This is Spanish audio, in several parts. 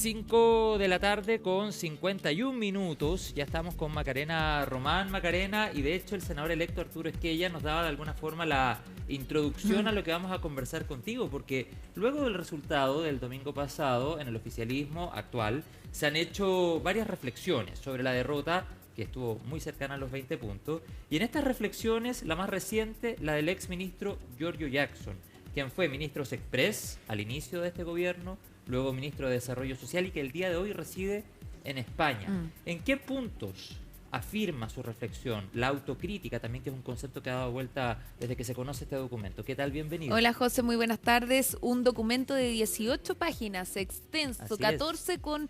5 de la tarde con 51 minutos. Ya estamos con Macarena Román. Macarena, y de hecho el senador electo Arturo Esquella nos daba de alguna forma la introducción a lo que vamos a conversar contigo, porque luego del resultado del domingo pasado en el oficialismo actual se han hecho varias reflexiones sobre la derrota, que estuvo muy cercana a los 20 puntos, y en estas reflexiones la más reciente, la del ex ministro Giorgio Jackson, quien fue ministro Express al inicio de este gobierno, luego ministro de Desarrollo Social y que el día de hoy reside en España. ¿En qué puntos afirma su reflexión? La autocrítica también, que es un concepto que ha dado vuelta desde que se conoce este documento. ¿Qué tal? Bienvenido. Hola José, muy buenas tardes. Un documento de 18 páginas, extenso, Así 14 es. con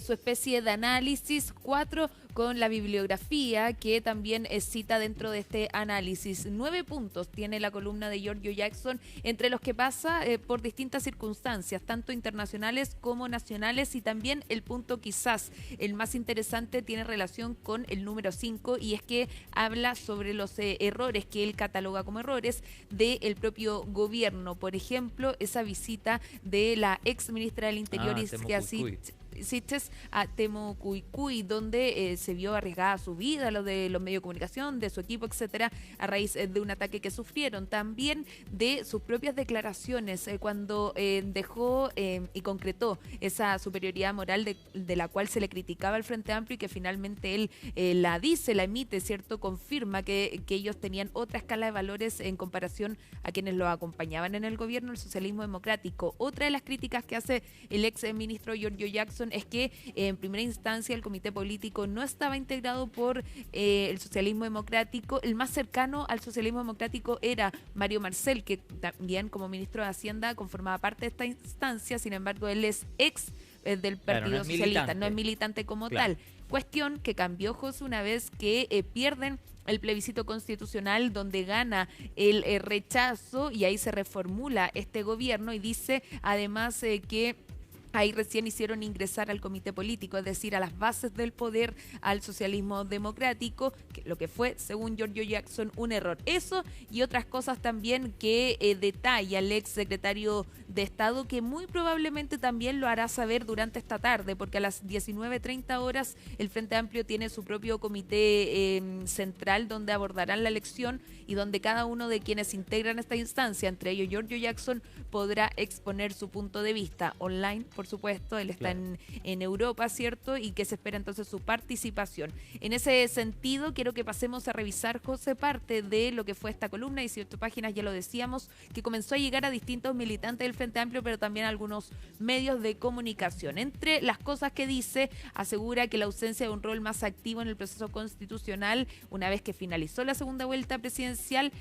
su especie de análisis, 4 con la bibliografía que también cita dentro de este análisis. 9 puntos tiene la columna de Giorgio Jackson, entre los que pasa por distintas circunstancias, tanto internacionales como nacionales, y también el punto quizás el más interesante tiene relación con el número 5, y es que habla sobre los errores que él cataloga como errores del propio gobierno. Por ejemplo, esa visita de la ex ministra del Interior, Siches, a Temucuicui, donde se vio arriesgada su vida, lo de los medios de comunicación, de su equipo, etcétera, a raíz de un ataque que sufrieron. También de sus propias declaraciones, cuando dejó y concretó esa superioridad moral de la cual se le criticaba al Frente Amplio, y que finalmente él la dice, la emite, ¿cierto? Confirma que ellos tenían otra escala de valores en comparación a quienes lo acompañaban en el gobierno, el socialismo democrático. Otra de las críticas que hace el ex ministro Giorgio Jackson es que en primera instancia el comité político no estaba integrado por el socialismo democrático. El más cercano al socialismo democrático era Mario Marcel, que también como ministro de Hacienda conformaba parte de esta instancia. Sin embargo, él es ex del Partido Socialista, no es militante como tal. Cuestión que cambió, José, una vez que pierden el plebiscito constitucional, donde gana el rechazo, y ahí se reformula este gobierno, y dice además que ahí recién hicieron ingresar al comité político, es decir, a las bases del poder, al socialismo democrático, lo que fue, según Giorgio Jackson, un error. Eso y otras cosas también que detalla el ex secretario de Estado, que muy probablemente también lo hará saber durante esta tarde, porque a las 19:30 horas el Frente Amplio tiene su propio comité central, donde abordarán la elección y donde cada uno de quienes integran esta instancia, entre ellos Giorgio Jackson, podrá exponer su punto de vista online. Por supuesto, él está en Europa, ¿cierto? Y que se espera entonces su participación. En ese sentido, quiero que pasemos a revisar, José, parte de lo que fue esta columna, 18 páginas, ya lo decíamos, que comenzó a llegar a distintos militantes del Frente Amplio, pero también a algunos medios de comunicación. Entre las cosas que dice, asegura que la ausencia de un rol más activo en el proceso constitucional, una vez que finalizó la segunda vuelta presidencial,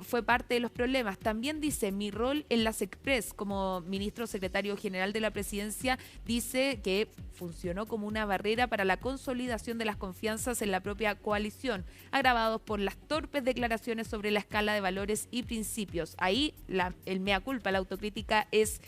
fue parte de los problemas. También dice, mi rol en las Express como ministro secretario general de la presidencia, dice que funcionó como una barrera para la consolidación de las confianzas en la propia coalición, agravados por las torpes declaraciones sobre la escala de valores y principios. Ahí el mea culpa, la autocrítica es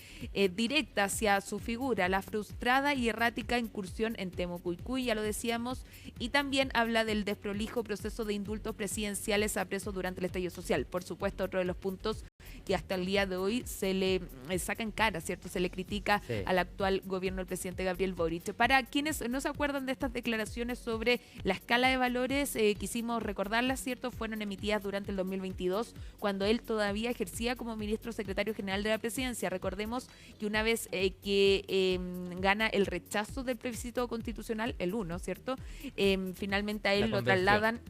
directa hacia su figura, la frustrada y errática incursión en Temucuicui, ya lo decíamos, y también habla del desprolijo proceso de indultos presidenciales a presos durante el estallido social. Por supuesto, otro de los puntos que hasta el día de hoy se le saca en cara, ¿cierto? Se le critica al actual gobierno del presidente Gabriel Boric. Para quienes no se acuerdan de estas declaraciones sobre la escala de valores, quisimos recordarlas, ¿cierto? Fueron emitidas durante el 2022, cuando él todavía ejercía como ministro secretario general de la presidencia. Recordemos que una vez que gana el rechazo del plebiscito constitucional, el 1, ¿cierto? Finalmente a él lo trasladan.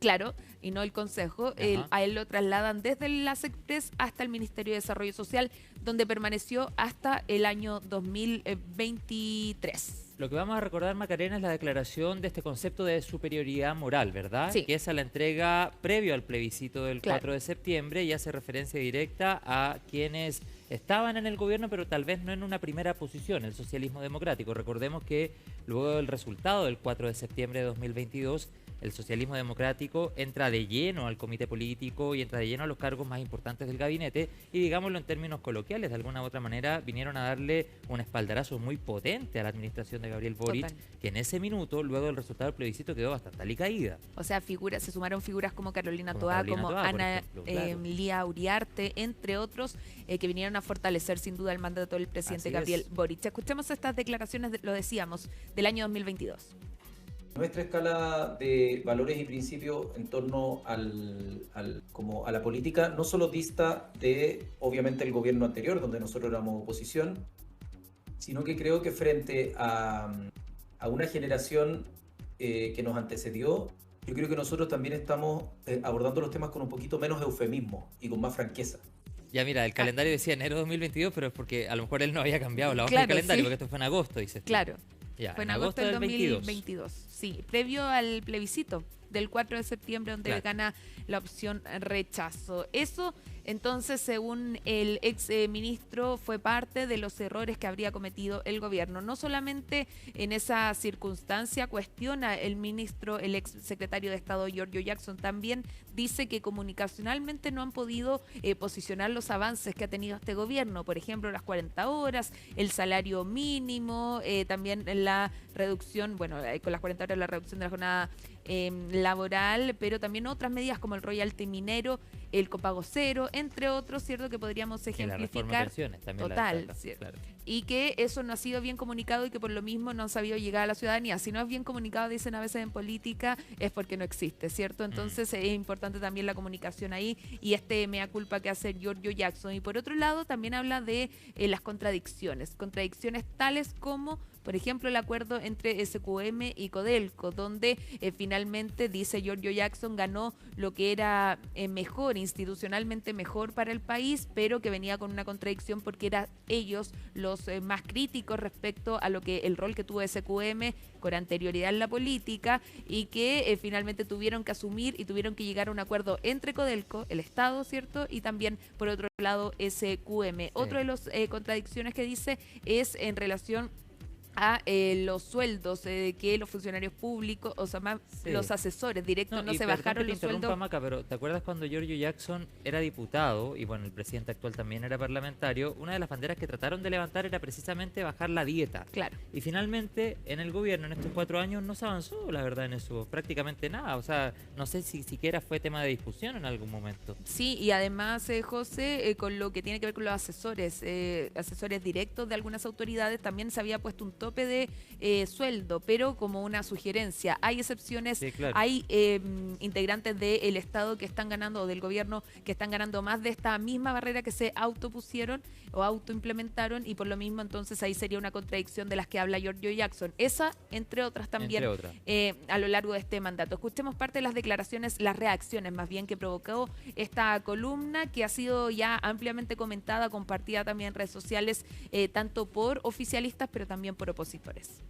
Claro, y no el Consejo, a él lo trasladan desde las Express hasta el Ministerio de Desarrollo Social, donde permaneció hasta el año 2023. Lo que vamos a recordar, Macarena, es la declaración de este concepto de superioridad moral, ¿verdad? Sí. Que es a la entrega previo al plebiscito del 4 de septiembre, y hace referencia directa a quienes estaban en el gobierno, pero tal vez no en una primera posición, el socialismo democrático. Recordemos que luego del resultado del 4 de septiembre de 2022, el socialismo democrático entra de lleno al comité político y entra de lleno a los cargos más importantes del gabinete y, digámoslo en términos coloquiales, de alguna u otra manera vinieron a darle un espaldarazo muy potente a la administración de Gabriel Boric, que en ese minuto, luego del resultado del plebiscito, quedó bastante alicaída. O sea, se sumaron figuras como Carolina Toá, como Ana Lía Uriarte, entre otros, que vinieron a fortalecer sin duda el mandato del presidente Gabriel Boric. Escuchemos estas declaraciones, lo decíamos, del año 2022. Nuestra escala de valores y principios en torno a la política no solo dista de, obviamente, el gobierno anterior, donde nosotros éramos oposición, sino que creo que frente a una generación que nos antecedió, yo creo que nosotros también estamos abordando los temas con un poquito menos eufemismo y con más franqueza. Ya mira, el calendario decía enero 2022, pero es porque a lo mejor él no había cambiado la hoja del calendario, porque esto fue en agosto, dices tú. Claro. Ya, fue en agosto del 2022. Sí, previo al plebiscito del 4 de septiembre, donde gana la opción rechazo. Eso, entonces, según el ex ministro, fue parte de los errores que habría cometido el gobierno. No solamente en esa circunstancia cuestiona el ministro, el ex secretario de Estado Giorgio Jackson, también dice que comunicacionalmente no han podido posicionar los avances que ha tenido este gobierno. Por ejemplo, las 40 horas, el salario mínimo, también la reducción, bueno, con las 40 horas la reducción de la jornada laboral, pero también otras medidas como el royalty minero, el copago cero, entre otros, ¿cierto? Que podríamos ejemplificar. La reforma de pensiones también. Total, claro. Y que eso no ha sido bien comunicado y que por lo mismo no han sabido llegar a la ciudadanía. Si no es bien comunicado, dicen a veces en política, es porque no existe, ¿cierto? Entonces es importante también la comunicación ahí y mea culpa que hace Giorgio Jackson. Y por otro lado, también habla de las contradicciones tales como, por ejemplo, el acuerdo entre SQM y Codelco, donde finalmente, dice Giorgio Jackson, ganó lo que era mejor, institucionalmente mejor para el país, pero que venía con una contradicción porque eran ellos los más críticos respecto a lo que el rol que tuvo SQM con anterioridad en la política y que finalmente tuvieron que asumir y tuvieron que llegar a un acuerdo entre Codelco, el Estado, ¿cierto? Y también, por otro lado, SQM. Sí. Otro de las contradicciones que dice es en relación a los sueldos que los funcionarios públicos, o sea, más los asesores directos no se bajaron los sueldos. Maca, pero ¿te acuerdas cuando Giorgio Jackson era diputado y bueno, el presidente actual también era parlamentario? Una de las banderas que trataron de levantar era precisamente bajar la dieta. Claro. Y finalmente en el gobierno en estos 4 años no se avanzó, la verdad, en eso, prácticamente nada. O sea, no sé si siquiera fue tema de discusión en algún momento. Sí, y además, José, con lo que tiene que ver con los asesores directos de algunas autoridades, también se había puesto un tope de sueldo, pero como una sugerencia. Hay excepciones, sí, claro. Hay integrantes del Estado que están ganando, o del gobierno, que están ganando más de esta misma barrera que se autopusieron o autoimplementaron, y por lo mismo entonces ahí sería una contradicción de las que habla Giorgio Jackson. Esa, entre otras también, a lo largo de este mandato. Escuchemos parte de las declaraciones, las reacciones más bien que provocó esta columna, que ha sido ya ampliamente comentada, compartida también en redes sociales, tanto por oficialistas, pero también por opositores.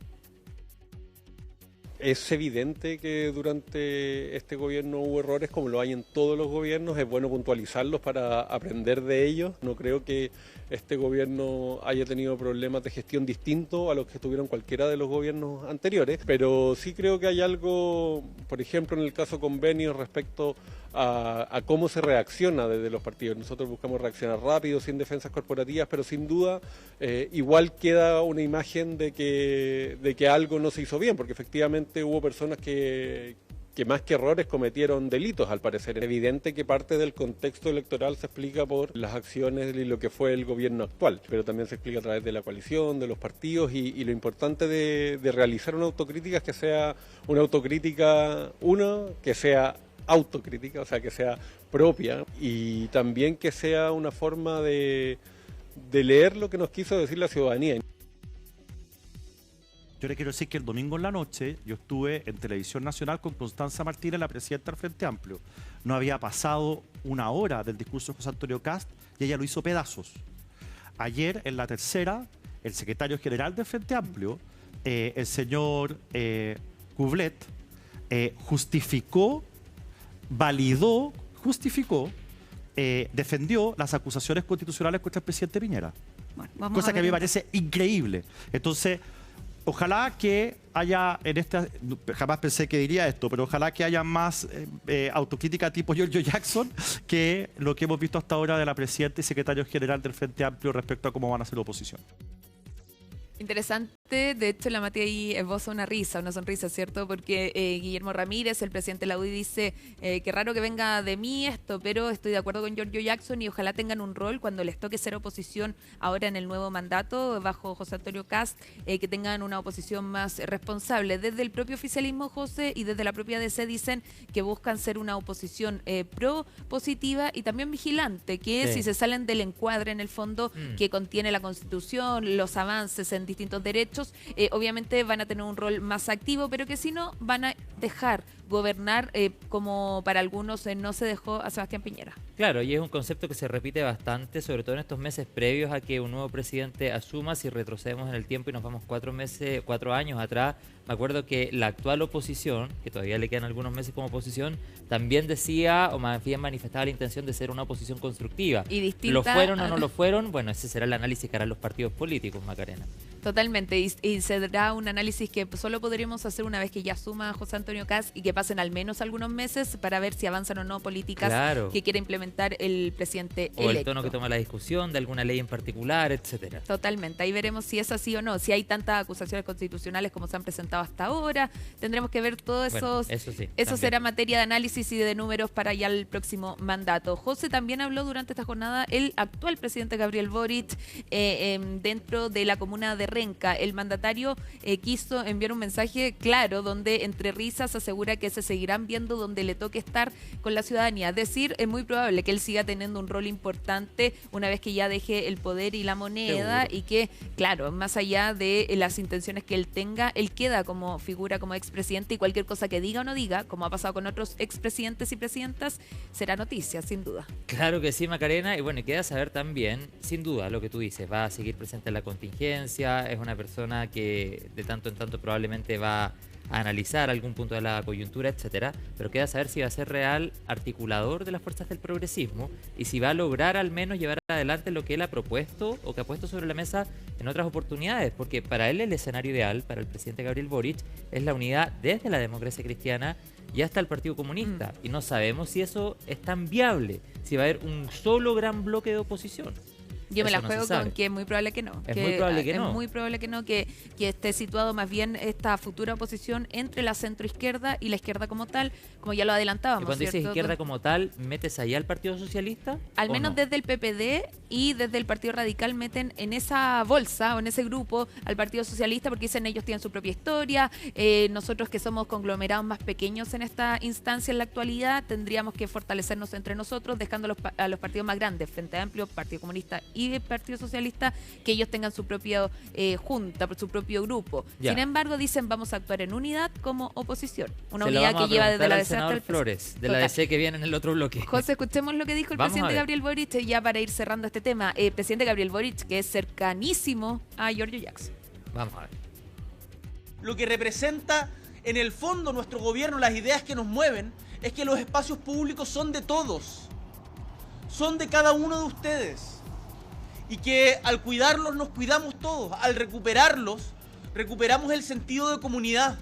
Es evidente que durante este gobierno hubo errores, como lo hay en todos los gobiernos. Es bueno puntualizarlos para aprender de ellos. No creo que este gobierno haya tenido problemas de gestión distintos a los que tuvieron cualquiera de los gobiernos anteriores, pero sí creo que hay algo, por ejemplo, en el caso convenio respecto a cómo se reacciona desde los partidos. Nosotros buscamos reaccionar rápido, sin defensas corporativas, pero sin duda igual queda una imagen de que algo no se hizo bien, porque efectivamente hubo personas que más que errores cometieron delitos, al parecer. Es evidente que parte del contexto electoral se explica por las acciones y lo que fue el gobierno actual, pero también se explica a través de la coalición, de los partidos, y lo importante de realizar una autocrítica es que sea una autocrítica, que sea autocrítica, o sea, que sea propia, y también que sea una forma de leer lo que nos quiso decir la ciudadanía. Yo le quiero decir que el domingo en la noche yo estuve en Televisión Nacional con Constanza Martínez, la presidenta del Frente Amplio. No había pasado una hora del discurso de José Antonio Kast y ella lo hizo pedazos. Ayer, en la tercera, el secretario general del Frente Amplio, el señor Kublet, justificó, defendió las acusaciones constitucionales contra el presidente Piñera. Bueno, cosa que a mí me parece increíble. Entonces, Ojalá que haya en esta, jamás pensé que diría esto, pero ojalá que haya más autocrítica tipo Giorgio Jackson que lo que hemos visto hasta ahora de la presidenta y secretario general del Frente Amplio respecto a cómo van a ser la oposición. Interesante, de hecho la Mati ahí esboza una sonrisa, ¿cierto? Porque Guillermo Ramírez, el presidente de la UDI, dice que raro que venga de mí esto, pero estoy de acuerdo con Giorgio Jackson y ojalá tengan un rol cuando les toque ser oposición ahora en el nuevo mandato bajo José Antonio Kast, que tengan una oposición más responsable. Desde el propio oficialismo, José, y desde la propia DC dicen que buscan ser una oposición propositiva y también vigilante, que si se salen del encuadre en el fondo que contiene la Constitución, los avances en distintos derechos, obviamente van a tener un rol más activo, pero que si no, van a dejar gobernar como para algunos no se dejó a Sebastián Piñera. Claro, y es un concepto que se repite bastante, sobre todo en estos meses previos a que un nuevo presidente asuma. Si retrocedemos en el tiempo y nos vamos 4 años atrás, me acuerdo que la actual oposición, que todavía le quedan algunos meses como oposición, también decía, o más bien manifestaba la intención de ser una oposición constructiva. Y distinta. ¿Lo fueron o no lo fueron? Bueno, ese será el análisis que harán los partidos políticos, Macarena. Totalmente, y se dará un análisis que solo podremos hacer una vez que ya asuma José Antonio Kast y que pasen al menos algunos meses para ver si avanzan o no políticas que quiere implementar el presidente electo. O el tono que toma la discusión de alguna ley en particular, etcétera. Totalmente, ahí veremos si es así o no, si hay tantas acusaciones constitucionales como se han presentado hasta ahora, tendremos que ver todos esos... Eso será materia de análisis y de números para ya el próximo mandato. José también habló durante esta jornada el actual presidente Gabriel Boric dentro de la comuna de Renca. El mandatario quiso enviar un mensaje claro donde entre risas asegura que se seguirán viendo donde le toque estar con la ciudadanía. Es decir, es muy probable que él siga teniendo un rol importante una vez que ya deje el poder y la moneda. Seguro. Y que, claro, más allá de las intenciones que él tenga, él queda como figura, como expresidente y cualquier cosa que diga o no diga, como ha pasado con otros expresidentes y presidentas, será noticia, sin duda. Claro que sí, Macarena. Y bueno, queda saber también, sin duda, lo que tú dices, va a seguir presente en la contingencia, es una persona que de tanto en tanto probablemente va a analizar algún punto de la coyuntura, etcétera, pero queda saber si va a ser real articulador de las fuerzas del progresismo y si va a lograr al menos llevar adelante lo que él ha propuesto o que ha puesto sobre la mesa en otras oportunidades, porque para él el escenario ideal, para el presidente Gabriel Boric, es la unidad desde la democracia cristiana y hasta el Partido Comunista, y no sabemos si eso es tan viable, si va a haber un solo gran bloque de oposición. Yo me la juego con que es muy probable que no. Es muy probable que no. Es muy probable que no, que esté situado más bien esta futura oposición entre la centroizquierda y la izquierda como tal, como ya lo adelantábamos. Y cuando dices izquierda como tal, ¿metes allá al Partido Socialista? Al menos no? Desde el PPD y desde el Partido Radical meten en esa bolsa o en ese grupo al Partido Socialista porque dicen ellos tienen su propia historia, nosotros que somos conglomerados más pequeños en esta instancia en la actualidad tendríamos que fortalecernos entre nosotros dejando a los partidos más grandes, Frente Amplio, Partido Comunista y el Partido Socialista, que ellos tengan su propia junta, su propio grupo. Ya. Sin embargo, dicen vamos a actuar en unidad como oposición. Una unidad que lleva desde la DC hasta el Flores, de la DC que viene en el otro bloque. José, escuchemos lo que dijo el presidente Gabriel Boric ya para ir cerrando este tema. Presidente Gabriel Boric, que es cercanísimo a Giorgio Jackson. Vamos a ver. Lo que representa en el fondo nuestro gobierno, las ideas que nos mueven, es que los espacios públicos son de todos, son de cada uno de ustedes. Y que al cuidarlos nos cuidamos todos, al recuperarlos, recuperamos el sentido de comunidad,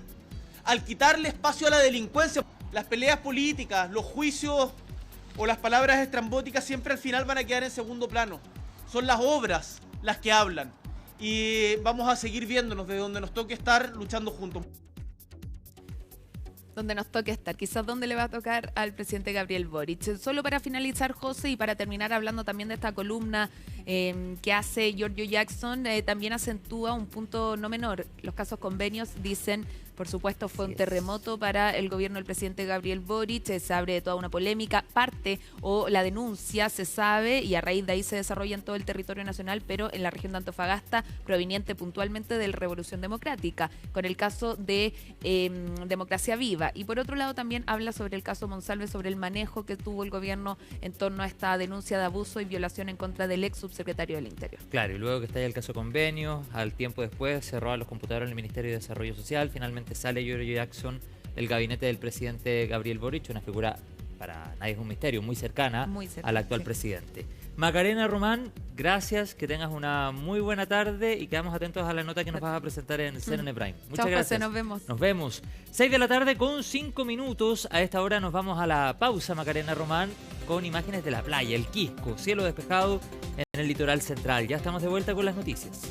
al quitarle espacio a la delincuencia. Las peleas políticas, los juicios o las palabras estrambóticas siempre al final van a quedar en segundo plano. Son las obras las que hablan y vamos a seguir viéndonos de donde nos toque estar luchando juntos. Donde nos toque estar, quizás donde le va a tocar al presidente Gabriel Boric. Solo para finalizar, José, y para terminar hablando también de esta columna que hace Giorgio Jackson, también acentúa un punto no menor. Los casos convenios dicen, por supuesto, fue un terremoto para el gobierno del presidente Gabriel Boric, se abre toda una polémica, parte o la denuncia se sabe y a raíz de ahí se desarrolla en todo el territorio nacional, pero en la región de Antofagasta, proveniente puntualmente de la Revolución Democrática, con el caso de Democracia Viva. Y por otro lado también habla sobre el caso Monsalve, sobre el manejo que tuvo el gobierno en torno a esta denuncia de abuso y violación en contra del ex subsecretario del Interior. Claro, y luego que está ya el caso convenio, al tiempo después se roban los computadores en el Ministerio de Desarrollo Social, finalmente sale Giorgio Jackson del gabinete del presidente Gabriel Boric, una figura, para nadie es un misterio, muy cercana al actual presidente. Macarena Román, gracias, que tengas una muy buena tarde y quedamos atentos a la nota que nos vas a presentar en CNN Prime. Muchas Chao, gracias. José, nos vemos. Nos vemos. 6 de la tarde con 5 minutos. A esta hora nos vamos a la pausa, Macarena Román, con imágenes de la playa, el Quisco, cielo despejado en el litoral central. Ya estamos de vuelta con las noticias.